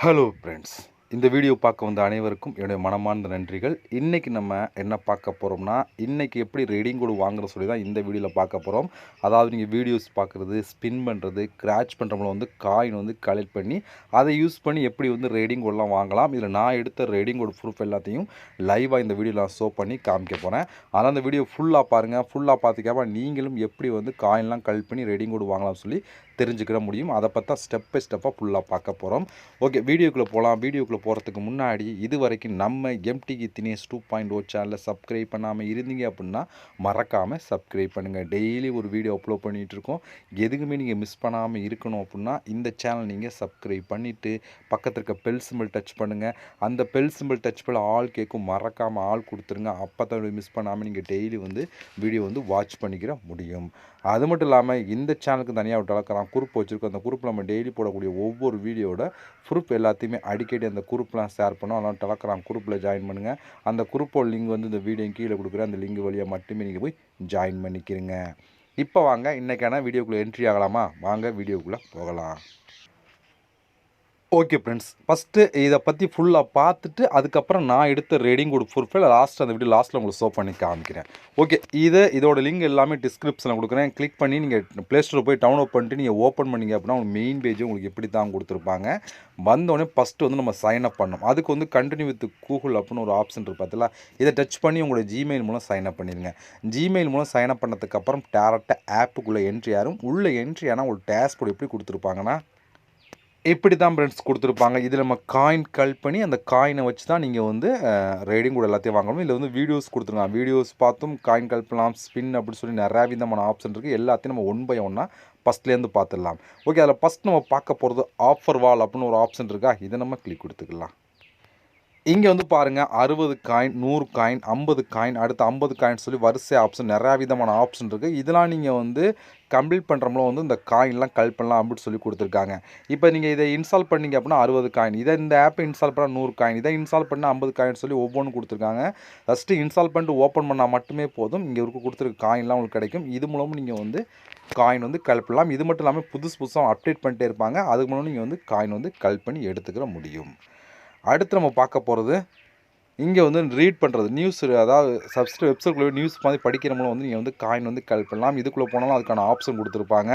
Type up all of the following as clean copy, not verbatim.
Hello friends, இந்த video பார்க்க வந்த அனைவருக்கும் என்னுடைய மனமார்ந்த நன்றிகள். இன்றைக்கி நம்ம என்ன பார்க்க போகிறோம்னா, இன்றைக்கி எப்படி ரீடிங் கோடு வாங்குற சொல்லி தான் இந்த வீடியோவில் பார்க்க போகிறோம். அதாவது நீங்கள் வீடியோஸ் பார்க்குறது, ஸ்பின் பண்ணுறது, கிராச் பண்ணுறவங்கள வந்து காயின் வந்து கலெக்ட் பண்ணி அதை யூஸ் பண்ணி எப்படி வந்து ரீடிங் கோடெலாம் வாங்கலாம். இதில் நான் எடுத்த ரீடிங் கோடு ப்ரூஃப் எல்லாத்தையும் லைவாக இந்த வீடியோவில் நான் ஷோ பண்ணி காமிக்க போகிறேன். அதனால் அந்த வீடியோ ஃபுல்லாக பாருங்கள். ஃபுல்லாக பார்த்துக்காம நீங்களும் எப்படி வந்து காயின்லாம் கலெக்ட் பண்ணி ரீடிங் கோடு வாங்கலாம்னு சொல்லி தெரிஞ்சுக்கிற முடியும். அதை பார்த்தா ஸ்டெப் பை ஸ்டெப்பாக ஃபுல்லாக பார்க்க போகிறோம். ஓகே, வீடியோக்குள்ளே போகலாம். வீடியோக்குள்ளே போகிறதுக்கு முன்னாடி இது வரைக்கும் நம்ம எம்டிகி தினேஷ் 2.0 சேனலை சப்ஸ்கிரைப் பண்ணாமல் இருந்தீங்க அப்படின்னா மறக்காமல் சப்ஸ்கிரைப் பண்ணுங்கள். டெய்லி ஒரு வீடியோ அப்லோட் பண்ணிகிட்ருக்கோம். எதுக்குமே நீங்கள் மிஸ் பண்ணாமல் இருக்கணும் அப்படின்னா இந்த சேனல் நீங்கள் சப்ஸ்கிரைப் பண்ணிவிட்டு பக்கத்தில் இருக்க பெல் சிம்பிள் டச் பண்ணுங்கள். அந்த பெல் சிம்பிள் டச் பண்ண ஆல் கேட்கும், மறக்காமல் ஆள் கொடுத்துருங்க. அப்போ தான் மிஸ் பண்ணாமல் நீங்கள் டெய்லி வந்து வீடியோ வந்து வாட்ச் பண்ணிக்கிற முடியும். அது மட்டும் இல்லாமல் இந்த சேனலுக்கு தனியாக ஒரு டெலகிராம் குரூப் வச்சுருக்கோம். அந்த குரூப்பில் நம்ம டெய்லி போடக்கூடிய ஒவ்வொரு வீடியோட ப்ரூஃப் எல்லாத்தையுமே அடிக்கடி அந்த குரூப்லாம் ஷேர் பண்ணோம். அதனால் டெலகிராம் குரூப்பில் ஜாயின் பண்ணுங்கள். அந்த குரூப்போட லிங்க் வந்து இந்த வீடியோ கீழே கொடுக்குறேன். அந்த லிங்க் வழியாக மட்டுமே நீங்கள் போய் ஜாயின் பண்ணிக்கிறீங்க. இப்போ வாங்க இன்றைக்கான வீடியோக்குள்ளே என்ட்ரி ஆகலாமா? வாங்க வீடியோக்குள்ளே போகலாம். ஓகே ஃப்ரெண்ட்ஸ், ஃபஸ்ட்டு இதை பற்றி ஃபுல்லாக பார்த்துட்டு அதுக்கப்புறம் நான் எடுத்த ரீடிங் கோட் ப்ரூஃபில் அந்த வீடியோ லாஸ்ட்டில் உங்களுக்கு ஷோ பண்ணி காமிக்கிறேன். ஓகே, இதோட லிங்க் எல்லாமே டிஸ்கிரிப்ஷனில் கொடுக்குறேன். கிளிக் பண்ணி நீங்கள் ப்ளே ஸ்டோர் போய் டவுன்லோட் பண்ணிட்டு நீங்கள் ஓப்பன் பண்ணிங்க அப்படின்னா உங்களுக்கு மெயின் பேஜ் உங்களுக்கு எப்படி தான் கொடுத்துருப்பாங்க. வந்தோடனே ஃபஸ்ட்டு வந்து நம்ம சைன் அப் பண்ணணும். அதுக்கு வந்து கண்டினியூ வித் கூகுள் அப்படின்னு ஒரு ஆப்ஷன் இருக்குது பார்த்தீங்களா? இதை டச் பண்ணி உங்களோட ஜிமெயில் மூலம் சைன் அப் பண்ணிடுங்க. ஜிமெயில் மூலம் சைன் அப் பண்ணதுக்கப்புறம் டேரெக்டாக ஆப்புக்குள்ளே என்ட்ரி ஆகும். உள்ளே என்ட்ரி ஆனால் உங்களுக்கு டேஷ்போர்ட் எப்படி கொடுத்துருப்பாங்கன்னா இப்படி தான் ஃப்ரெண்ட்ஸ் கொடுத்துருப்பாங்க. இதில் நம்ம காயின் கலெக்ட் பண்ணி அந்த காயினை வச்சு தான் நீங்கள் வந்து ரீடிங் கோட் எல்லாத்தையும் வாங்கணும். இதில் வந்து வீடியோஸ் கொடுத்துருக்காங்க. வீடியோஸ் பார்த்தும் காயின் கலெக்ட் பண்ணலாம், ஸ்பின் அப்படின்னு சொல்லி நிறையா விதமான ஆப்ஷன் இருக்குது. எல்லாத்தையும் நம்ம ஒன் பை ஒன்னாக ஃபஸ்ட்லேருந்து பார்த்துடலாம். ஓகே, அதில் ஃபஸ்ட் நம்ம பார்க்க போகிறது ஆஃபர் வால் அப்படின்னு ஒரு ஆப்ஷன் இருக்கா, இதை நம்ம கிளிக் கொடுத்துக்கலாம். இங்கே வந்து பாருங்கள் 60 காயின், 100 காயின், 50 காயின், அடுத்து 50 காயின் சொல்லி வரிசை ஆப்ஷன் நிறையா விதமான ஆப்ஷன் இருக்குது. இதெல்லாம் நீங்கள் வந்து கம்ப்ளீட் பண்ணுறோம்ல வந்து இந்த காயின்லாம் கலெக்ட் பண்ணலாம் அப்படின்னு சொல்லி கொடுத்துருக்காங்க. இப்போ நீங்கள் இதை இன்ஸ்டால் பண்ணிங்க அப்படின்னா 60 காயின், இந்த ஆப்பை இன்ஸ்டால் பண்ணால் 100 காயின், இதை இன்ஸ்டால் பண்ணால் 50 காயின் சொல்லி ஒவ்வொன்றும் கொடுத்துருக்காங்க. ஃபஸ்ட்டு இன்ஸ்டால் பண்ணிட்டு ஓப்பன் பண்ணால் மட்டுமே போதும். இங்கே கொடுத்துருக்க காயின்லாம் உங்களுக்கு கிடைக்கும். இது மூலமும் நீங்கள் வந்து காயின் வந்து கலெக்ட் பண்ணலாம். இது மட்டும் இல்லாமல் புதுசாக அப்டேட் பண்ணிட்டே இருப்பாங்க. அதுக்கு மூலம் நீங்கள் வந்து காயின் வந்து கலெக்ட் பண்ணி எடுத்துக்கிற முடியும். அடுத்து நம்ம பார்க்க போகிறது இங்கே வந்து ரீட் பண்ணுறது நியூஸ், அதாவது வெப்சைட்குள்ளே நியூஸ் மாதிரி படிக்கிற மூலம் வந்து நீங்கள் வந்து காயின் வந்து கலெக்ட் பண்ணலாம். இதுக்குள்ளே போனாலும் அதுக்கான ஆப்ஷன் கொடுத்துருப்பாங்க.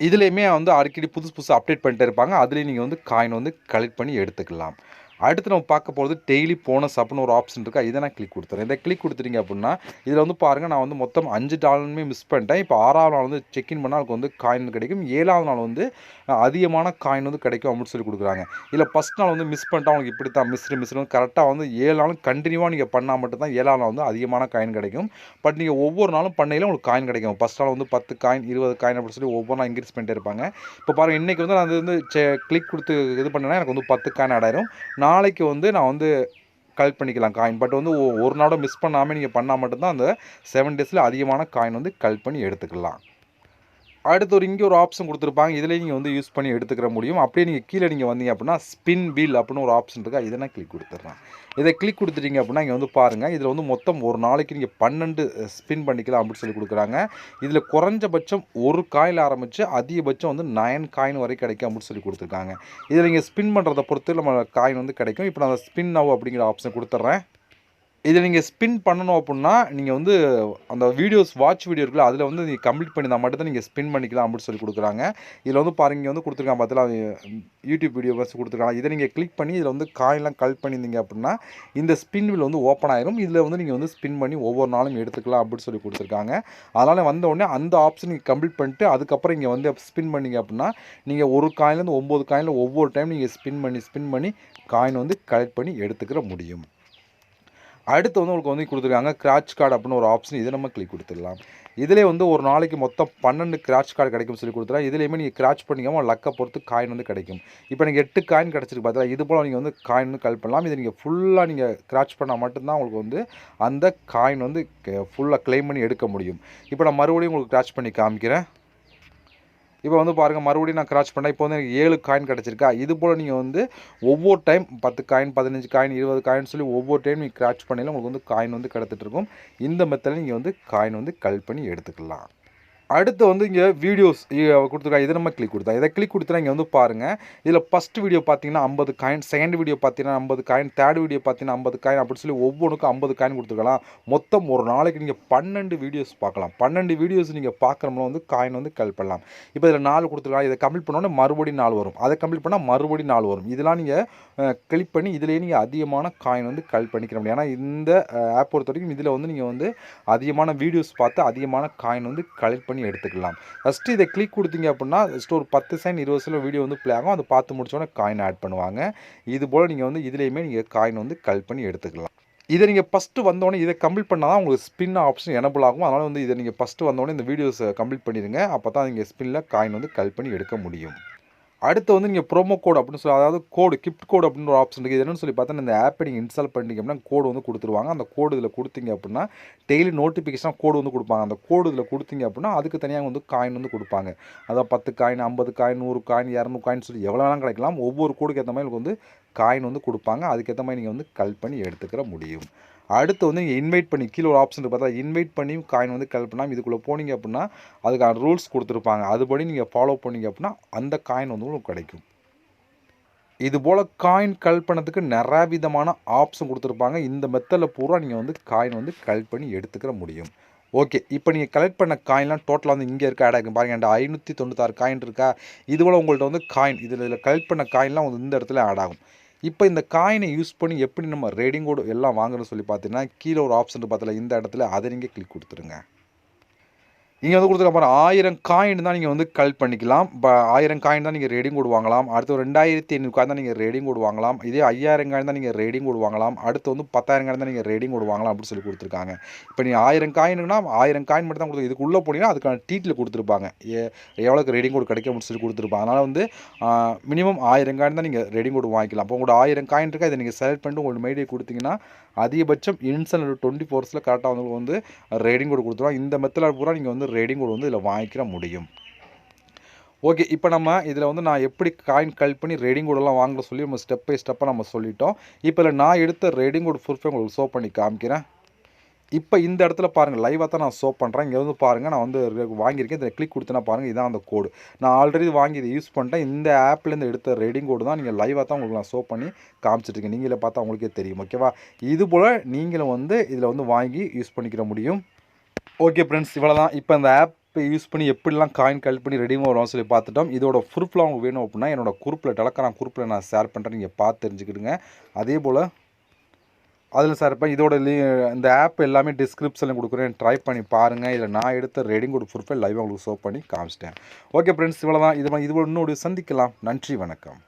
இதுலேயுமே வந்து அடிக்கடி புதுசு அப்டேட் பண்ணிட்டே இருப்பாங்க. அதுலேயும் நீங்கள் வந்து காயின் வந்து கலெக்ட் பண்ணி எடுத்துக்கலாம். அடுத்து நம்ம பார்க்க போகிறது டெய்லி போனஸ் அப்படின்னு ஒரு ஆப்ஷன் இருக்கா, இதை நான் கிளிக் கொடுத்துறேன். இதை கிளிக் கொடுத்துட்டீங்க அப்படின்னா இதில் வந்து பாருங்கள், நான் வந்து மொத்தம் 5 டாலருமே மிஸ் பண்ணிட்டேன். இப்போ 6ஆவது நாள் வந்து செக்இன் பண்ணால் அதுக்கு வந்து காயின் கிடைக்கும். 7ஆவது நாள் வந்து அதிகமான காயின் வந்து கிடைக்கும் அப்படின்னு சொல்லி கொடுக்குறாங்க. இதில் ஃபஸ்ட் நாள் வந்து மிஸ் பண்ணிட்டா அவங்களுக்கு இப்படி தான் மிஸ்ரு கரெக்டாக வந்து 7 நாளும் கண்டினியூவாக நீங்கள் பண்ணால் மட்டும்தான் 7ஆவது நாள் வந்து அதிகமான காயின் கிடைக்கும். பட் நீங்கள் ஒவ்வொரு நாளும் பண்ணையில உங்களுக்கு காயின் கிடைக்கும். ஃபஸ்ட் நாள் வந்து 10 காயின், 20 காயின் அப்படின்னு சொல்லி ஒவ்வொரு நாள் இன்க்ரீஸ் பண்ணிட்டே இருப்பாங்க. இப்போ பாருங்கள், இன்றைக்கி வந்து நான் வந்து கிளிக் கொடுத்து இது பண்ணேன்னா எனக்கு வந்து 10 காயின் ஆட் ஆயிரும். நாளைக்கு வந்து நான் வந்து கலெக்ட் பண்ணிக்கலாம் காயின். பட் வந்து ஒரு நாளும் மிஸ் பண்ணாமல் நீங்கள் பண்ணால் மட்டும்தான் அந்த 7 டேஸில் அதிகமான காயின் வந்து கலெக்ட் பண்ணி எடுத்துக்கலாம். அடுத்து இங்கே ஒரு ஆப்ஷன் கொடுத்துருப்பாங்க. இதில் நீங்கள் வந்து யூஸ் பண்ணி எடுத்துக்கிற முடியும். அப்படியே நீங்கள் கீழே நீங்கள் வந்தீங்க அப்படின்னா ஸ்பின் வீல் அப்படின்னு ஒரு ஆப்ஷன் இருக்கா, இதை நான் கிளிக் கொடுத்துட்றேன். இதை கிளிக் கொடுத்துட்டீங்க அப்படின்னா இங்கே வந்து பாருங்கள், இதில் வந்து மொத்தம் ஒரு நாளைக்கு நீங்கள் 12 ஸ்பின் பண்ணிக்கலாம் அப்படின்னு சொல்லி கொடுக்குறாங்க. இதில் குறைஞ்சபட்சம் ஒரு காயின் ஆரம்பித்து அதிகபட்சம் வந்து 9 காயின் வரை கிடைக்கும் அப்படின்னு சொல்லி கொடுத்துருக்காங்க. இதில் நீங்கள் ஸ்பின் பண்ணுறதை பொறுத்து நம்ம காயின் வந்து கிடைக்கும். இப்போ நான் ஸ்பின் நவ் அப்படிங்கிற ஆப்ஷன் கொடுத்துட்றேன். இதை நீங்கள் ஸ்பின் பண்ணணும் அப்படின்னா நீங்கள் வந்து அந்த வாட்ச் வீடியோ இருக்குல்ல, அதில் வந்து நீங்கள் கம்ப்ளீட் பண்ணியிருந்தால் மட்டும் தான் நீங்கள் ஸ்பின் பண்ணிக்கலாம் அப்படின்னு சொல்லி கொடுக்குறாங்க. இதில் வந்து பாருங்கள், இங்கே வந்து கொடுத்துருக்காங்க பார்த்தீங்களா, யூடியூப் வீடியோ வச்சு கொடுத்துருக்காங்க. இதை நீங்கள் கிளிக் பண்ணி இதில் வந்து காயின்லாம் கலெக்ட் பண்ணியிருந்தீங்க அப்படின்னா இந்த ஸ்பின் வீல் வந்து ஓப்பன் ஆயிரும். இதில் வந்து நீங்கள் வந்து ஸ்பின் பண்ணி ஒவ்வொரு நாளும் எடுத்துக்கலாம் அப்படின்னு சொல்லி கொடுத்துருக்காங்க. அதனால் வந்த உடனே அந்த ஆப்ஷன் நீங்கள் கம்ப்ளீட் பண்ணிட்டு அதுக்கப்புறம் இங்கே வந்து ஸ்பின் பண்ணிங்க அப்படின்னா நீங்கள் ஒரு காயின்லேருந்து 9 காயினில் ஒவ்வொரு டைம் நீங்கள் ஸ்பின் பண்ணி காயின் வந்து கலெக்ட் பண்ணி எடுத்துக்கிற முடியும். அடுத்து வந்து உங்களுக்கு வந்து கொடுத்துருக்காங்க கிராச் கார்டு அப்படின்னு ஒரு ஆப்ஷன், இதை நம்ம கிளிக் கொடுத்துடலாம். இதிலே வந்து ஒரு நாளைக்கு மொத்தம் 12 கிராச் கார்டு கிடைக்கும் சொல்லி கொடுத்துருலாம். இதுலேயுமே நீங்கள் கிராச் பண்ணிக்காமல் லக்கை பொறுத்து காயின் வந்து கிடைக்கும். இப்போ எனக்கு 8 காயின் கிடச்சிருக்கு பார்த்தா, இது போல் நீங்கள் வந்து காயின் வந்து கலெக்ட் பண்ணலாம். இதை நீங்கள் ஃபுல்லாக நீங்கள் கிராச் பண்ணால் மட்டும்தான் உங்களுக்கு வந்து அந்த காயின் வந்து ஃபுல்லாக கிளைம் பண்ணி எடுக்க முடியும். இப்போ நான் மறுபடியும் உங்களுக்கு கிராச் பண்ணி காமிக்கிறேன். இப்போ வந்து பாருங்கள், மறுபடியும் நான் கிராச் பண்ணேன். இப்போ வந்து எனக்கு 7 காயின் கிடச்சிருக்கா. இது போல் நீங்கள் வந்து ஒவ்வொரு டைம் 10 காயின், 15 காயின், 20 காயின் சொல்லி ஒவ்வொரு டைம் நீங்கள் கிராச் பண்ணியில் உங்களுக்கு வந்து காயின் வந்து கிடச்சிட்டு இருக்கும். இந்த மெத்தடில் நீங்கள் வந்து காயின் வந்து கலெக்ட் பண்ணி எடுத்துக்கலாம். அடுத்து வந்து இங்கே வீடியோஸ் கொடுத்துருக்காங்க. இதை நம்ம கிளிக் கொடுத்தோம். இதை கிளிக் கொடுத்தா இங்கே வந்து பாருங்கள். இதில் ஃபஸ்ட் வீடியோ பார்த்தீங்கன்னா 50 காயின், செகண்ட் வீடியோ பார்த்தீங்கன்னா 50 காயின், தேர்ட் வீடியோ பார்த்தீங்கன்னா 50 காயின் அப்படி சொல்லி ஒவ்வொன்றுக்கும் 50 காயின் கொடுத்துருக்கலாம். மொத்தம் ஒரு நாளைக்கு நீங்கள் 12 வீடியோஸ் பார்க்கலாம். 12 வீடியோஸ் நீங்கள் பார்க்குறோம்னா வந்து காயின் வந்து கலெக்ட் பண்ணலாம். இப்போ இதில் 4 கொடுத்துருக்காங்க. இதை கம்ப்ளீட் பண்ணோன்னே மறுபடியும் 4 வரும். அதை கம்ப்ளீட் பண்ணால் மறுபடியும் 4 வரும். இதெல்லாம் நீங்கள் கிளிக் பண்ணி இதிலேயே நீங்கள் அதிகமான காயின் வந்து கலெக்ட் பண்ணிக்கிற முடியும். ஏன்னா இந்த ஆப் பொறுத்த வரைக்கும் இதில் வந்து நீங்கள் வந்து அதிகமான வீடியோஸ் பார்த்து அதிகமான காயின் வந்து கலெக்ட் பண்ணி எடுத்துக்கலாம். ஃபஸ்ட்டு இதை கிளிக் கொடுத்தீங்க அப்படின்னா ஜஸ்ட் ஒரு 10 செகண்ட் 20 செகண்ட் வீடியோ வந்து ப்ளே ஆகும். அதை பார்த்து முடிச்சோன்னே காயின் ஆட் பண்ணுவாங்க. இது போல் நீங்கள் வந்து இதுலேயுமே நீங்கள் காயின் வந்து கலெக்ட் பண்ணி எடுத்துக்கலாம். இதை நீங்கள் ஃபஸ்ட்டு வந்தோடனே இதை கம்ப்ளீட் பண்ணால் தான் உங்களுக்கு ஸ்பின் ஆப்ஷன் எனபிள் ஆகும். அதனால் வந்து இதை நீங்கள் ஃபஸ்ட்டு வந்தோடனே இந்த வீடியோஸை கம்ப்ளீட் பண்ணிடுங்க. அப்போ தான் நீங்கள் ஸ்பின்னில் காயின் வந்து கலெக்ட் பண்ணி எடுக்க முடியும். அடுத்து வந்து நீங்கள் ப்ரோமோ கோட் அப்படின்னு சொல்லி, அதாவது கோடு கிஃப்ட் கோட் அப்படின்னு ஒரு ஆப்ஷன் இருக்குது. என்னென்னு சொல்லி பார்த்தா இந்த ஆப்பை நீங்கள் இன்ஸ்டால் பண்ணிட்டீங்க அப்படின்னா கோடு வந்து கொடுத்துருவாங்க. அந்த கோடு இதில் கொடுத்தீங்க அப்படின்னா டெய்லி நோட்டிஃபிகேஷனாக கோடு வந்து கொடுப்பாங்க. அந்த கோடு இதில் கொடுத்தீங்க அப்படின்னா அதுக்கு தனியாக வந்து காயின் வந்து கொடுப்பாங்க. அதாவது 10 காயின், 50 காயின், 100 காயின், 200 காயின் சொல்லி எவ்வளோ வேணாலும் கிடைக்கலாம். ஒவ்வொரு கோடுக்கு ஏற்ற மாதிரி வந்து காயின் வந்து கொடுப்பாங்க. அதுக்கேற்ற மாதிரி நீங்கள் வந்து கலெக்ட் பண்ணி எடுத்துக்கிற முடியும். அடுத்து வந்து நீங்கள் இன்வைட் பண்ணி கீழே ஒரு ஆப்ஷன் பார்த்தா இன்வைட் பண்ணியும் காயின் வந்து கலெக்ட் பண்ணலாம். இதுக்குள்ளே போனீங்க அப்படின்னா அதுக்கான ரூல்ஸ் கொடுத்துருப்பாங்க. அதுபடி நீங்கள் ஃபாலோ பண்ணிங்க அப்படின்னா அந்த காயின் வந்து உங்களுக்கு கிடைக்கும். இதுபோல் காயின் கலெக்ட் பண்ணதுக்கு நிறைய விதமான ஆப்ஷன் கொடுத்துருப்பாங்க. இந்த மெத்தடில் பூரா நீங்கள் வந்து காயின் வந்து கலெக்ட் பண்ணி எடுத்துக்கிற முடியும். ஓகே, இப்போ நீங்கள் கலெக்ட் பண்ண காயின்லாம் டோட்டலாக வந்து இங்கே இருக்க ஆட் ஆகும் பாருங்கள். என்கிட்ட 596 காயின் இருக்கா. இதுபோல் உங்கள்கிட்ட வந்து காயின் இதில் கலெக்ட் பண்ண காயின்லாம் வந்து இந்த இடத்துல ஆட் ஆகும். இப்போ இந்த காயினை யூஸ் பண்ணி எப்படி நம்ம ரேடிங் கோடு எல்லாம் வாங்குறோன்னு சொல்லி பார்த்தீங்கன்னா கீழே ஒரு ஆப்ஷன் பார்த்தல இந்த இடத்துல அதை நீங்கள் கிளிக் கொடுத்துருங்க. இங்கே வந்து கொடுத்துருக்க பாருங்க 1000 காயின் தான் நீங்கள் வந்து கலெக்ட் பண்ணிக்கலாம். 1000 காயின் தான் நீங்கள் ரேடிங் கோடு வாங்கலாம். அடுத்து 2500 காயின் தான் நீங்கள் ரேடிங் கோடு வாங்கலாம். இதே 5000 காயின் தான் நீங்கள் ரேடிங் கோடு வாங்கலாம். அடுத்து வந்து 10,000 காயின் தான் நீங்கள் ரேடிங் கோடு வாங்கலாம் அப்படின்னு சொல்லி கொடுத்துருக்காங்க. இப்போ நீங்கள் 1000 காயினுன்னா 1000 காயின் மட்டும் தான் கொடுத்து இதுக்குள்ளே போனீங்கன்னா அதுக்கான டீட்டில் கொடுத்துருப்பாங்க. எவ்வளோக்கு ரேடிங் கோடு கிடைக்கும் அப்படின்னு சொல்லி கொடுத்துருப்பாங்க. அதனால் வந்து மினிமம் 1000 காயின் தான் நீங்கள் ரேடிங் கோடு வாங்கிக்கலாம். அப்போ உங்களோட 1000 காயின் இருக்கா இதை நீங்கள் செலக்ட் பண்ணிட்டு உங்களோட மெயிலே கொடுத்தீங்கன்னா அதிகபட்சம் இன்ஸ்டன்ட் 24 ஹவர்ஸில் கரெக்டாக உங்களுக்கு வந்து ரேடிங் கோடு கொடுத்துருவாங்க. இந்த மெத்தடில் பூரா நீங்கள் வந்து ரேடிங் கோடு வந்து இதில் வாங்கிக்கிற முடியும். ஓகே, இப்போ நம்ம இதில் வந்து நான் எப்படி காயின் கலெக்ட் பண்ணி ரேடிங் கோடெல்லாம் வாங்க சொல்லி நம்ம ஸ்டெப் பை ஸ்டெப்பாக நம்ம சொல்லிட்டோம். இப்போ நான் எடுத்த ரேடிங் கோடு ப்ரூஃபை உங்களுக்கு ஷோ பண்ணி காமிக்கிறேன். இப்போ இந்த இடத்துல பாருங்கள் லைவாக தான் நான் ஷோ பண்ணுறேன். இங்கே வந்து பாருங்கள் நான் வந்து வாங்கியிருக்கேன். இதை கிளிக் கொடுத்தனா பாருங்கள் இதான் அந்த கோடு. நான் ஆல்ரெடி வாங்கி இதை யூஸ் பண்ணிட்டேன். இந்த ஆப்லேருந்து எடுத்த ரேடிங் கோடு தான் நீங்கள் லைவாக தான் உங்களுக்கு நான் ஷோ பண்ணி காமிச்சிட்ருக்கேன். நீங்களே பார்த்தா உங்களுக்கே தெரியும். ஓகேவா, இதுபோல் நீங்களும் வந்து இதில் வந்து வாங்கி யூஸ் பண்ணிக்கிற முடியும். ஓகே ஃப்ரெண்ட்ஸ், இவ்வளோ தான். இப்போ இந்த ஆப் யூஸ் பண்ணி எப்படிலாம் காயின் கலெக்ட் பண்ணி ரெடியாக வரும்னு சொல்லி பார்த்துட்டோம். இதோட ப்ரூஃப்லாம் உங்களுக்கு வேணும் அப்படின்னா என்னோடய குரூப்பில் டெலகிராம் குரூப்பில் நான் ஷேர் பண்ணுறேன். நீங்கள் பார்த்து தெரிஞ்சுக்கிடுங்க. அதே போல் அதில் சார் இப்போ இதோட இந்த ஆப் எல்லாமே டிஸ்கிரிப்ஷனில் கொடுக்குறேன். ட்ரை பண்ணி பாருங்கள். இதில் நான் எடுத்த ரேடிங் கோட் ப்ரூஃபை லைவாக உங்களுக்கு ஷோ பண்ணி காமிச்சிட்டேன். ஓகே ஃப்ரெண்ட்ஸ், இவ்வளோ தான். இது போல் இன்னொரு சந்திக்கலாம். நன்றி, வணக்கம்.